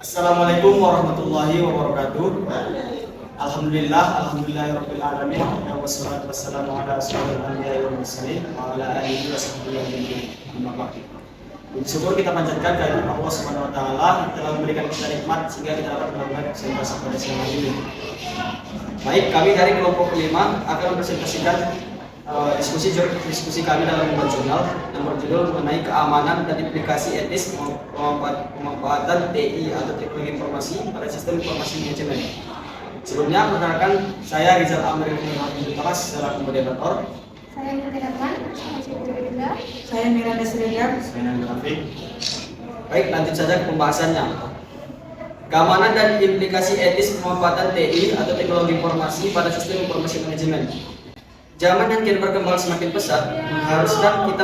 Assalamualaikum warahmatullahi wabarakatuh. Alhamdulillahirabbil alamin. Wassalatu wassalamu ala asyrofil anbiya'i wal mursalin wa ala alihi washabbihi ajmain. Amma ba'du. Bersyukur kita panjatkan kehadirat Allah Subhanahu wa taala telah memberikan kita nikmat sehingga kita dapat melakukan presentasi pada siang hari ini. Baik, kami dari kelompok kelima akan mempresentasikan diskusi kami dalam jurnal yang berjudul mengenai keamanan dan implikasi etis pemanfaatan TI atau teknologi informasi pada sistem informasi manajemen. Sebelumnya, perkenalkan saya Rizal Amir Taras selaku moderator. Saya Nurul Rahman, saya Miranda Srigar. Saya Nanda Rafiq. Baik, lanjut saja ke pembahasannya. Keamanan dan implikasi etis pemanfaatan TI atau teknologi informasi pada sistem informasi manajemen. Zaman yang kian berkembang semakin pesat mengharuskan kita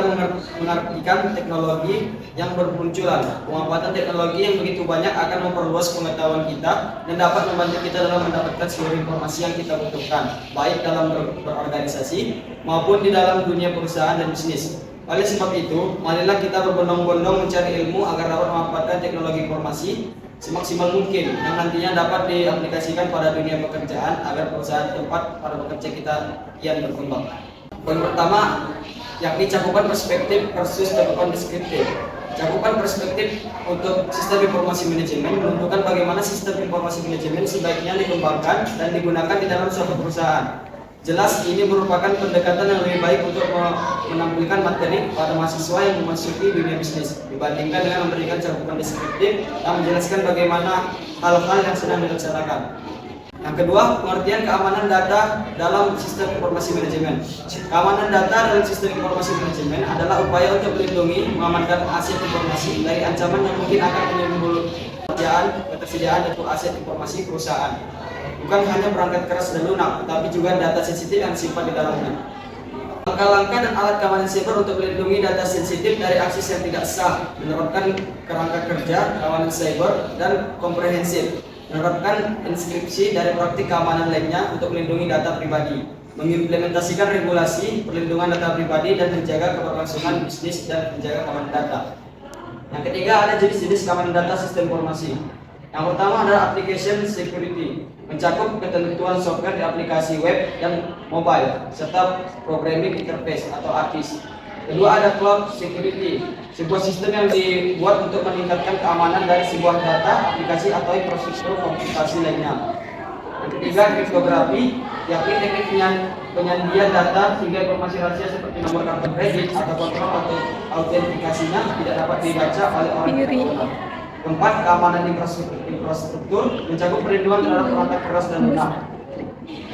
mengartikan teknologi yang bermunculan. Pemanfaatan teknologi yang begitu banyak akan memperluas pengetahuan kita dan dapat membantu kita dalam mendapatkan seluruh informasi yang kita butuhkan, baik dalam berorganisasi maupun di dalam dunia perusahaan dan bisnis. Oleh sebab itu, marilah kita berbondong-bondong mencari ilmu agar dapat memanfaatkan teknologi informasi semaksimal mungkin yang nantinya dapat diaplikasikan pada dunia pekerjaan agar perusahaan tempat para pekerja kita kian berkembang. Poin pertama yakni cakupan perspektif versus cakupan deskriptif. Cakupan perspektif untuk sistem informasi manajemen menentukan bagaimana sistem informasi manajemen sebaiknya dikembangkan dan digunakan di dalam suatu perusahaan. Jelas ini merupakan pendekatan yang lebih baik untuk menampilkan materi pada mahasiswa yang memasuki dunia bisnis dibandingkan dengan memberikan cakupan deskriptif yang menjelaskan bagaimana hal-hal yang sedang dilaksanakan. Yang kedua, pengertian keamanan data dalam sistem informasi manajemen. Keamanan data dalam sistem informasi manajemen adalah upaya untuk melindungi, mengamankan aset informasi dari ancaman yang mungkin akan menimbulkan ketersediaan atau aset informasi perusahaan. Bukan hanya perangkat keras dan lunak, tetapi juga data sensitif yang simpan di dalamnya. Langkah-langkah dan alat keamanan siber untuk melindungi data sensitif dari akses yang tidak sah, menerapkan kerangka kerja keamanan cyber dan komprehensif, menerapkan inskripsi dari praktik keamanan lainnya untuk melindungi data pribadi, mengimplementasikan regulasi perlindungan data pribadi dan menjaga keberlangsungan bisnis dan menjaga keamanan data. Yang ketiga, ada jenis-jenis keamanan data sistem informasi. Yang pertama adalah application security, mencakup ketentuan software di aplikasi web dan mobile, serta programming interface atau APIs. Kedua ada cloud security, sebuah sistem yang dibuat untuk meningkatkan keamanan dari sebuah data, aplikasi atau infrastruktur komputasi lainnya. Yang ketiga kriptografi, yakni teknik penyandian data sehingga informasi rahasia seperti nomor kartu kredit atau kontrol atau autentikasinya tidak dapat dibaca oleh orang yang berwenang. Keempat, keamanan infrastruktur mencakup perlindungan terhadap perangkat keras dan lunak.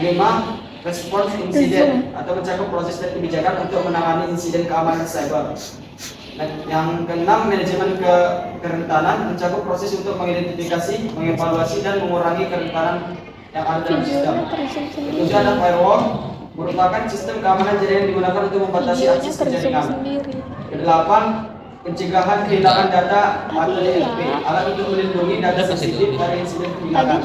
5. Response incident atau mencakup proses dan kebijakan untuk menangani insiden keamanan cyber. Yang keenam, manajemen kerentanan mencakup proses untuk mengidentifikasi, mengevaluasi dan mengurangi kerentanan yang ada dalam sistem. Ketujuh ada firewall, merupakan sistem keamanan jaringan yang digunakan untuk membatasi akses ke jaringan. Kedelapan, pencegahan kehilangan data atau DLP, alat untuk melindungi data sensitif dari insiden kehilangan.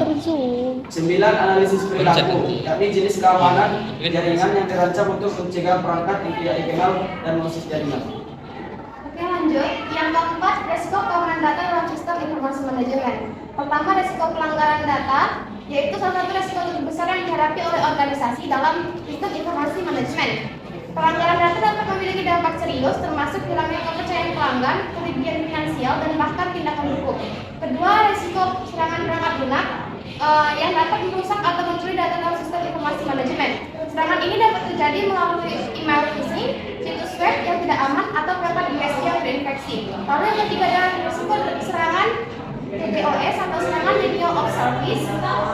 9. Analisis perilaku, yakni jenis keamanan jaringan yang terancam untuk mencegah perangkat yang tidak dikenal dan merusak jaringan. Oke, lanjut. Yang keempat, resiko keamanan data dalam sistem informasi manajemen. Pertama, resiko pelanggaran data, yaitu salah satu resiko terbesar yang dihadapi oleh organisasi dalam sistem informasi manajemen. Pelanggaran data dapat memiliki dampak serius, termasuk hilangnya kepercayaan pelanggan, kerugian finansial, dan bahkan tindakan hukum. Kedua, risiko serangan perangkat lunak yang dapat merusak atau mencuri data dalam sistem informasi manajemen. Serangan ini dapat terjadi melalui email phishing, situs web yang tidak aman, atau perangkat USB yang terinfeksi. Lalu yang ketiga adalah risiko serangan DDoS atau serangan denial of service,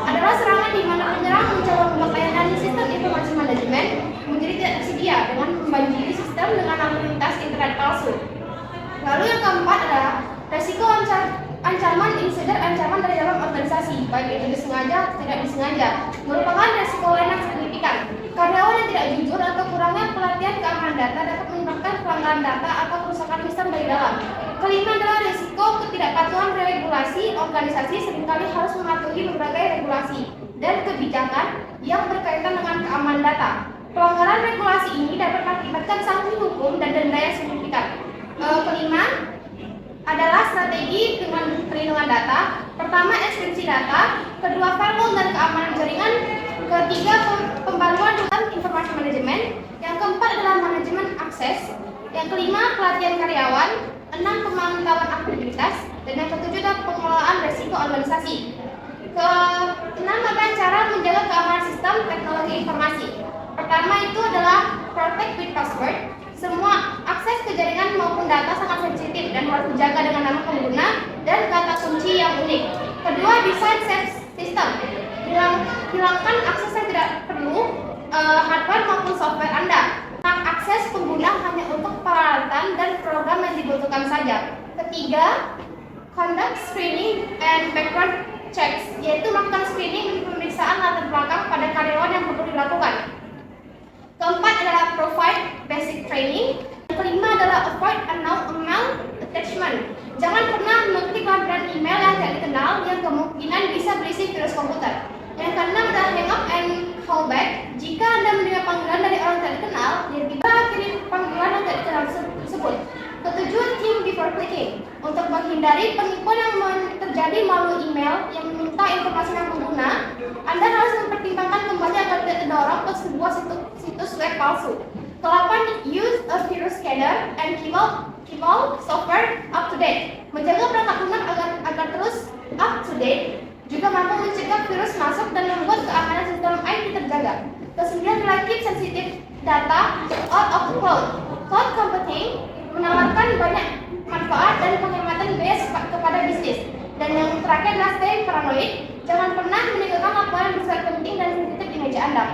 adalah serangan di mana penyerang mencoba memakaikan sistem informasi manajemen menjadi tidak tersedia dengan membanjiri sistem dengan lalu lintas internet palsu. Lalu yang keempat adalah resiko ancaman insider ancaman dari dalam organisasi, baik itu disengaja atau tidak disengaja, merupakan resiko lain yang signifikan. Karyawan yang tidak jujur atau kurangnya pelatihan keamanan data dapat menyebabkan pelanggaran data atau kerusakan sistem dari dalam. Kelima adalah risiko ketidakpatuhan regulasi. Organisasi seringkali harus mematuhi berbagai regulasi dan kebijakan yang berkaitan dengan keamanan data. Pelanggaran regulasi ini dapat mengakibatkan sanksi hukum dan denda yang signifikan. Kelima adalah strategi dengan perlindungan data. Pertama, enkripsi data. Kedua, firewall dan keamanan jaringan. Ketiga, pembaruan ruang informasi manajemen. Yang keempat adalah manajemen akses. Yang kelima, pelatihan karyawan. 6, pemantauan aktivitas. Dan yang ketujuh adalah pengelolaan resiko organisasi. Keenam adalah cara menjaga keamanan sistem teknologi informasi. Pertama itu adalah protect with password. Semua akses ke jaringan maupun data sangat sensitif dan harus dijaga dengan nama pengguna dan kata kunci yang unik. Kedua, design safe system. Hilangkan akses yang tidak perlu, hardware maupun software Anda. Akses pengguna hanya untuk peralatan dan program yang dibutuhkan saja. Ketiga, conduct screening and background checks, yaitu melakukan screening pemeriksaan latar belakang pada karyawan yang perlu dilakukan. Keempat adalah provide basic training. Yang kelima adalah avoid unknown email attachment. Jangan pernah mengklik lampiran email yang tidak dikenal yang kemungkinan bisa berisi virus komputer. Yang keenam adalah hang up and call back. Jika Anda menerima panggilan dari orang tidak dikenal, kita kirim panggilan yang tidak dikenal tersebut. Ketujuh, think before clicking. Untuk menghindari penipuan yang terjadi melalui email yang meminta informasi yang pengguna, Anda harus mempertimbangkan kembali agar tidak terdorong ke sebuah situs web palsu. Ke-8, use a virus scanner and keep software up to date. Menjaga perangkat lunak agar terus up to date juga mampu mencegah virus masuk dan membuat keamanan sistem IT terjaga. Ke-9 adalah keep sensitive data out of the cloud. Cloud computing menawarkan banyak manfaat dan penghematan biaya kepada bisnis. Dan yang terakhir adalah stay paranoid. Jangan pernah meninggalkan laporan bersifat penting dan sensitif di meja Anda.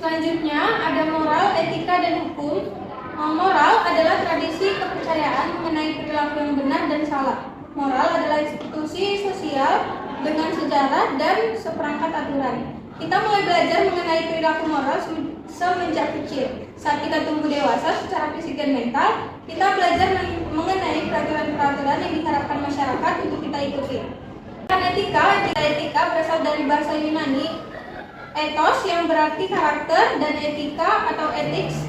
Selanjutnya ada moral, etika, dan hukum. Moral adalah tradisi kepercayaan mengenai perilaku yang benar dan salah. Moral adalah institusi sosial dengan sejarah dan seperangkat aturan. Kita mulai belajar mengenai perilaku moral semenjak kecil. Saat kita tumbuh dewasa secara fisik dan mental, kita belajar mengenai peraturan-peraturan yang diharapkan masyarakat untuk kita ikuti. Etika berasal dari bahasa Yunani ethos yang berarti karakter, dan etika atau ethics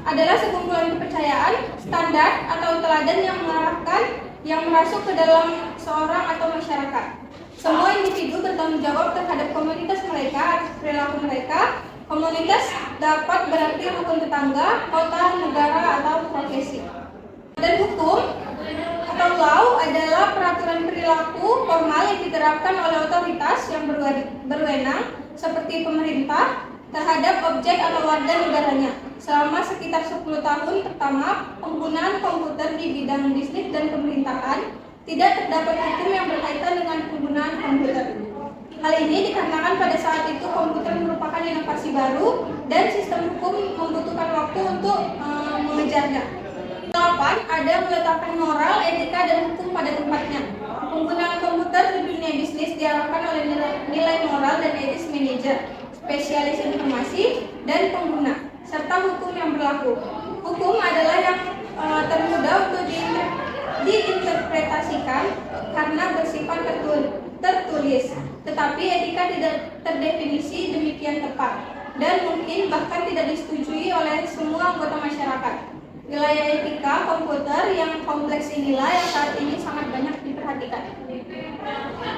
adalah sekumpulan kepercayaan, standar atau teladan yang mengarahkan yang masuk ke dalam seorang atau masyarakat. Semua individu bertanggung jawab terhadap komunitas mereka atas perilaku mereka. Komunitas dapat berarti rukun tetangga, kota, negara, atau profesi. Dan hukum atau law adalah peraturan perilaku formal yang diterapkan oleh otoritas yang berwenang seperti pemerintah terhadap objek atau warga negaranya. Selama sekitar 10 tahun pertama penggunaan komputer di bidang bisnis dan pemerintahan, tidak terdapat hukum yang berkaitan dengan penggunaan komputer. Hal ini dikarenakan pada saat itu komputer merupakan inovasi baru dan sistem hukum membutuhkan waktu untuk mengejarnya. 8. Ada meletakkan moral, etika, dan hukum pada tempatnya. Penggunaan komputer di dunia bisnis diarahkan oleh nilai moral dan etis manajer, spesialis informasi, dan pengguna, serta hukum yang berlaku. Hukum adalah yang termudah untuk diinterpretasikan karena bersifat tertulis, tetapi etika tidak terdefinisi demikian tepat dan mungkin bahkan tidak disetujui oleh semua anggota masyarakat. Wilayah etika komputer yang kompleks inilah yang saat ini sangat banyak diperhatikan.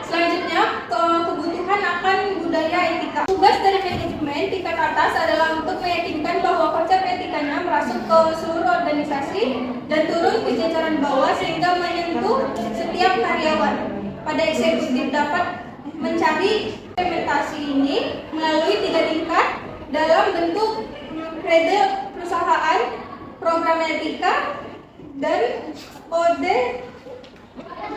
Selanjutnya, kebutuhan akan budaya etika. Tugas dari manajemen tingkat atas adalah untuk meyakinkan bahwa konsep etikanya merasuk ke seluruh organisasi dan turun ke jajaran bawah sehingga menyentuh setiap karyawan. Pada eksekutif dapat mencari implementasi ini melalui 3 tingkat dalam bentuk krede perusahaan, program etika, dan kode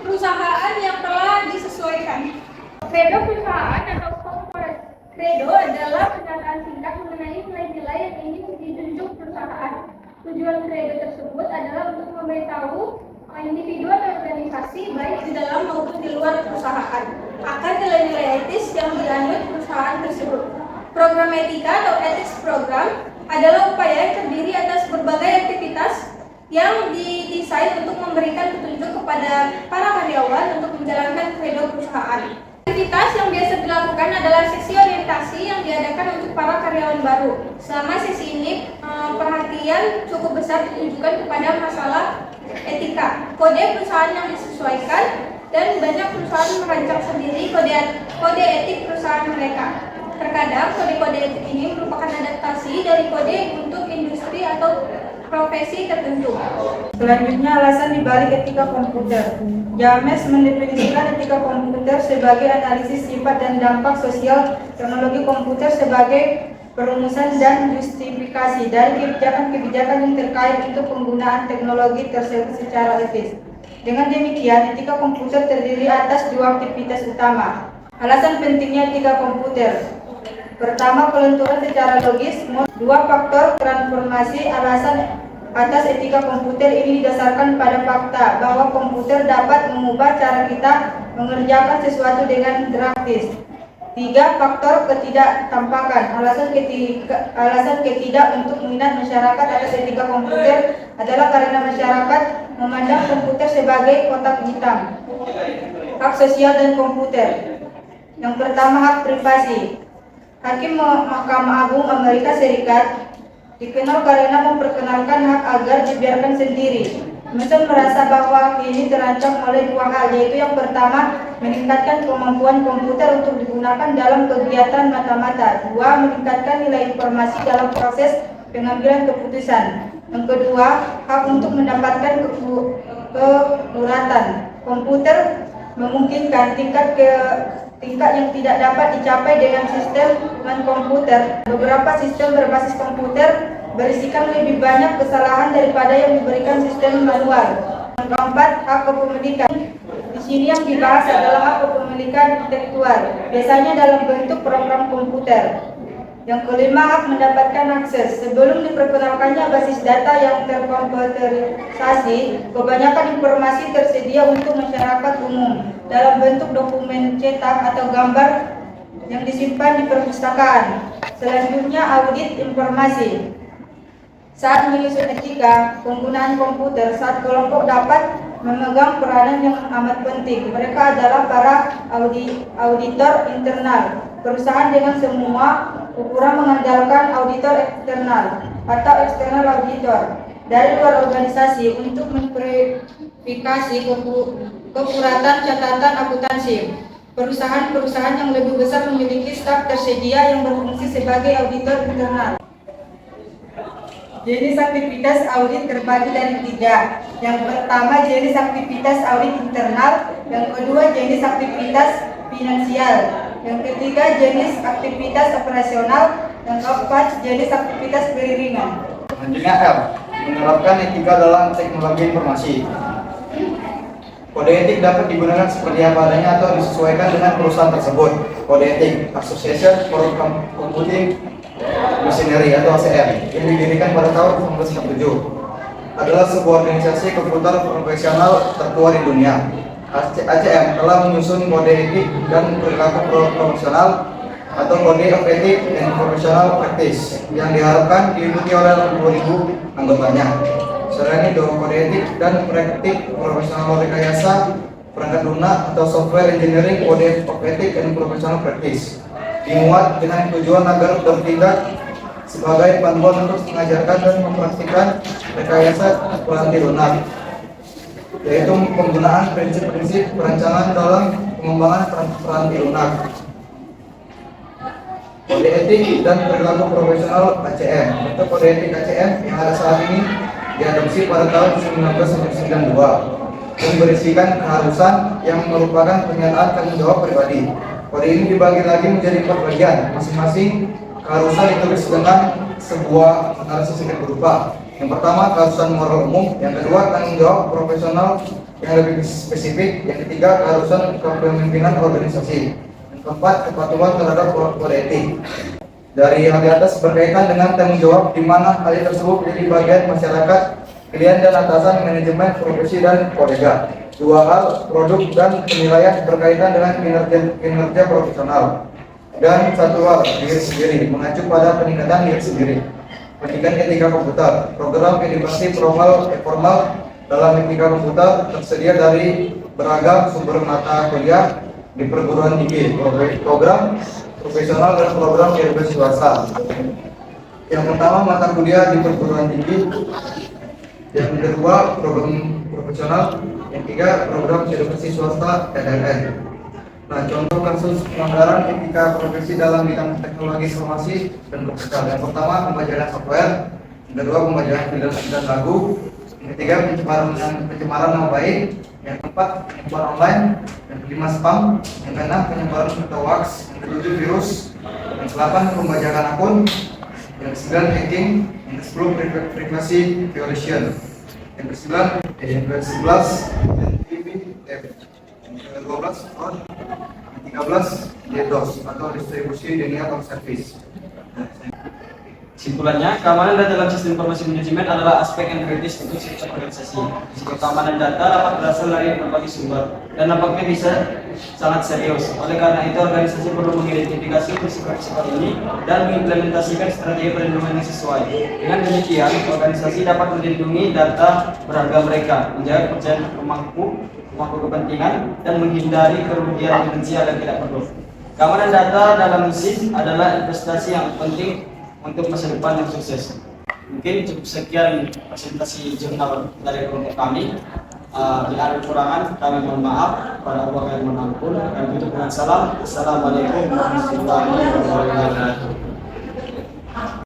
perusahaan yang telah disesuaikan. Kredo perusahaan atau corporate credo adalah pernyataan singkat mengenai nilai-nilai yang ingin dijunjung perusahaan. Tujuan kredo tersebut adalah untuk memberitahu individu atau organisasi baik di dalam maupun di luar perusahaan akan nilai-nilai etis yang dianut perusahaan tersebut. Program etika atau ethics program adalah upaya yang terdiri atas berbagai aktivitas yang didesain untuk memberikan petunjuk kepada para karyawan untuk menjalankan kredo perusahaan. Aktivitas yang biasa dilakukan adalah sesi orientasi yang diadakan untuk para karyawan baru. Selama sesi ini, perhatian cukup besar ditujukan kepada masalah etika, kode perusahaan yang disesuaikan, dan banyak perusahaan merancang sendiri kode etik perusahaan mereka. Terkadang kode-kode etik ini merupakan adaptasi dari kode untuk industri atau profesi tertentu. Selanjutnya, alasan dibalik etika komputer. James mendefinisikan etika komputer sebagai analisis sifat dan dampak sosial teknologi komputer sebagai perumusan dan justifikasi dari kebijakan-kebijakan yang terkait untuk penggunaan teknologi tersebut secara etis. Dengan demikian, etika komputer terdiri atas dua aktivitas utama. Alasan pentingnya etika komputer. Pertama, kelenturan secara logis. Dua, faktor transformasi. Alasan atas etika komputer ini didasarkan pada fakta bahwa komputer dapat mengubah cara kita mengerjakan sesuatu dengan drastis. Tiga, faktor ketidaktampakan. Alasan ketidak untuk minat masyarakat atas etika komputer adalah karena masyarakat memandang komputer sebagai kotak hitam. Hak sosial dan komputer. Yang pertama, hak privasi. Hakim Mahkamah Agung Amerika Serikat dikenal karena memperkenalkan hak agar dibiarkan sendiri. Mason merasa bahwa ini terancam oleh dua hal, yaitu yang pertama, meningkatkan kemampuan komputer untuk digunakan dalam kegiatan mata-mata. Dua, meningkatkan nilai informasi dalam proses pengambilan keputusan. Yang kedua, hak untuk mendapatkan kekuratan. Komputer memungkinkan tingkat yang tidak dapat dicapai dengan sistem non-komputer. Beberapa sistem berbasis komputer berisikan lebih banyak kesalahan daripada yang diberikan sistem manual. Yang keempat, hak kepemilikan. Di sini yang dibahas adalah hak kepemilikan intelektual, biasanya dalam bentuk program komputer. Yang kelima, hak mendapatkan akses. Sebelum diperkenalkannya basis data yang terkomputerisasi, kebanyakan informasi tersedia untuk masyarakat umum dalam bentuk dokumen cetak atau gambar yang disimpan di perpustakaan. Selanjutnya, audit informasi. Saat menyusun etika penggunaan komputer, saat kelompok dapat memegang peranan yang amat penting. Mereka adalah para auditor internal. Perusahaan dengan semua ukuran mengandalkan auditor eksternal atau external auditor dari luar organisasi untuk memverifikasi keakuratan catatan akuntansi. Perusahaan-perusahaan yang lebih besar memiliki staf tersedia yang berfungsi sebagai auditor internal. Jenis aktivitas audit terbagi dari tiga. Yang pertama, jenis aktivitas audit internal. Yang kedua, jenis aktivitas finansial. Yang ketiga, jenis aktivitas operasional. Yang keempat, jenis aktivitas beriringan. Selanjutnya L, menerapkan etika dalam teknologi informasi. Kode etik dapat digunakan seperti apa adanya atau disesuaikan dengan perusahaan tersebut. Kode etik Association for Computing Machinery atau ACM yang didirikan pada tahun 1947 adalah sebuah organisasi komputer profesional tertua di dunia. ACM telah menyusun kode etik dan perilaku profesional atau kode of ethics and professional practice yang diharapkan diikuti oleh 2000 anggotanya. Selain itu, kode etik dan praktik profesional rekayasa perangkat lunak atau software engineering kode of ethics and professional practice dimuat dengan tujuan agar bertindak sebagai panduan untuk mengajarkan dan mempraktikkan rekayasa peranti lunak, yaitu penggunaan prinsip-prinsip perancangan dalam pengembangan peranti lunak. Kode etik dan perilaku profesional ACM. Untuk kode etik ACM yang ada saat ini diadopsi pada tahun 1992 dan berisikan keharusan yang merupakan pernyataan tanggung jawab pribadi. Kode ini dibagi lagi menjadi 4 bagian, masing-masing keharusan ditulis dengan sebuah analisis singkat berupa. Yang pertama, keharusan moral umum. Yang kedua, tanggung jawab profesional yang lebih spesifik. Yang ketiga, keharusan kepemimpinan organisasi. Yang keempat, kepatuhan terhadap kode etik. Dari hal di atas berkaitan dengan tanggung jawab, di mana hal tersebut menjadi bagian masyarakat, klien dan atasan, manajemen, profesi dan kolega. Dua hal, produk dan penilaian berkaitan dengan kinerja profesional. Dan satu hal, diri sendiri, mengacu pada peningkatan diri sendiri. Pendidikan etika komputer. Program edukasi formal dalam etika komputer tersedia dari beragam sumber mata kuliah di perguruan tinggi, program profesional dan program edukasi swasta. Yang pertama, mata kuliah di perguruan tinggi. Yang kedua, program profesional. Yang ketiga, program edukasi swasta PDN. Nah, contoh kasus pelanggaran etika profesi dalam bidang teknologi informasi dan komputer. Yang pertama, pembajakan software. Yang kedua, pembajakan film dan lagu. Yang ketiga, pencemaran nama baik. Yang keempat, penipuan online. Yang kelima, spam. Yang keenam, penyebaran berita hoax. Yang ketujuh, virus. Yang kedelapan, pembajakan akun. Yang kesembilan, hacking. Yang kesepuluh, privasi violation. Yang ke-11 NTVF. Yang ke-12 fraud. Yang ke-13 DDoS atau distribusi denial of service. Kesimpulannya, keamanan data dalam sistem informasi manajemen adalah aspek yang kritis untuk setiap organisasi. Risiko keamanan data dapat berasal dari berbagai sumber dan nampaknya bisa sangat serius. Oleh karena itu, organisasi perlu mengidentifikasi risiko-risiko ini dan mengimplementasikan strategi perlindungan yang sesuai. Dengan demikian, organisasi dapat melindungi data berharga mereka, menjaga kepercayaan pemangku kepentingan, dan menghindari kerugian finansial yang tidak perlu. Keamanan data dalam SIP adalah investasi yang penting untuk masa depan yang sukses. Mungkin cukup sekian presentasi jurnal dari kelompok kami. Bila ada kekurangan, kami mohon maaf. Pada Allah yang mengampun. Dan tutup dengan salam. Assalamualaikum warahmatullahi wabarakatuh.